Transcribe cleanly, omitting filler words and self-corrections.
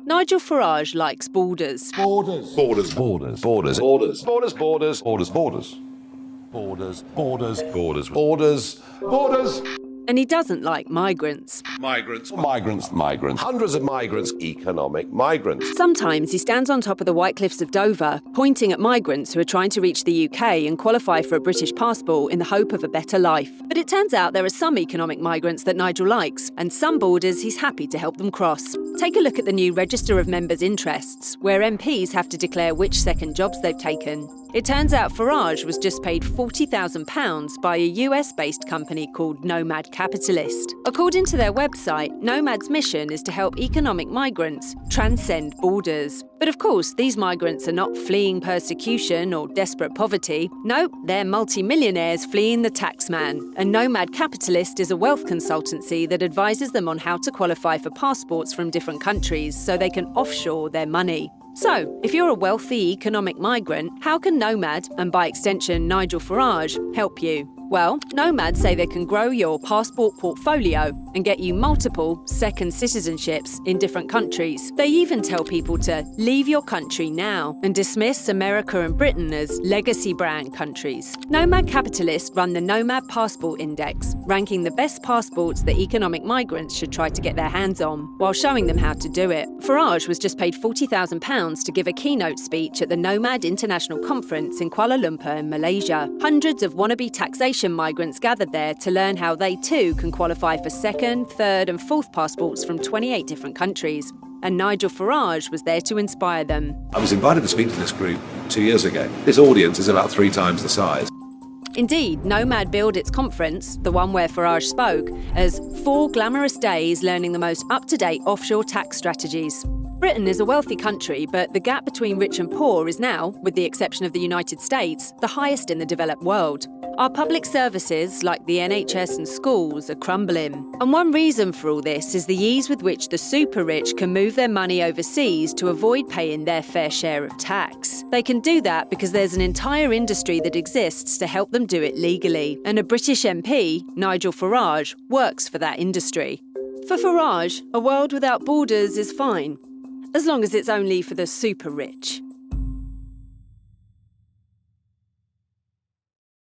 Nigel Farage likes borders. Borders. Borders. Borders. Borders. Borders. Borders. Borders. Borders. Borders. Borders. Borders. Borders. Borders. Borders. And he doesn't like migrants. Migrants. Migrants. Migrants. Hundreds of migrants. Economic migrants. Sometimes he stands on top of the White Cliffs of Dover, pointing at migrants who are trying to reach the UK and qualify for a British passport in the hope of a better life. But it turns out there are some economic migrants that Nigel likes, and some borders he's happy to help them cross. Take a look at the new Register of Members' Interests, where MPs have to declare which second jobs they've taken. It turns out Farage was just paid £40,000 by a US-based company called Nomad Capitalist. According to their website, Nomad's mission is to help economic migrants transcend borders. But of course, these migrants are not fleeing persecution or desperate poverty. No, they're multimillionaires fleeing the taxman. And Nomad Capitalist is a wealth consultancy that advises them on how to qualify for passports from different countries so they can offshore their money. So, if you're a wealthy economic migrant, how can Nomad, and by extension Nigel Farage, help you? Well, Nomad say they can grow your passport portfolio and get you multiple second citizenships in different countries. They even tell people to leave your country now and dismiss America and Britain as legacy brand countries. Nomad Capitalists run the Nomad Passport Index, ranking the best passports that economic migrants should try to get their hands on, while showing them how to do it. Farage was just paid £40,000 to give a keynote speech at the Nomad International Conference in Kuala Lumpur in Malaysia. Hundreds of wannabe taxation migrants gathered there to learn how they too can qualify for second, third and fourth passports from 28 different countries. And Nigel Farage was there to inspire them. I was invited to speak to this group 2 years ago. This audience is about 3 times the size. Indeed, Nomad billed its conference, the one where Farage spoke, as 4 glamorous days learning the most up-to-date offshore tax strategies. Britain is a wealthy country, but the gap between rich and poor is now, with the exception of the United States, the highest in the developed world. Our public services, like the NHS and schools, are crumbling. And one reason for all this is the ease with which the super rich can move their money overseas to avoid paying their fair share of tax. They can do that because there's an entire industry that exists to help them do it legally. And a British MP, Nigel Farage, works for that industry. For Farage, a world without borders is fine, as long as it's only for the super rich.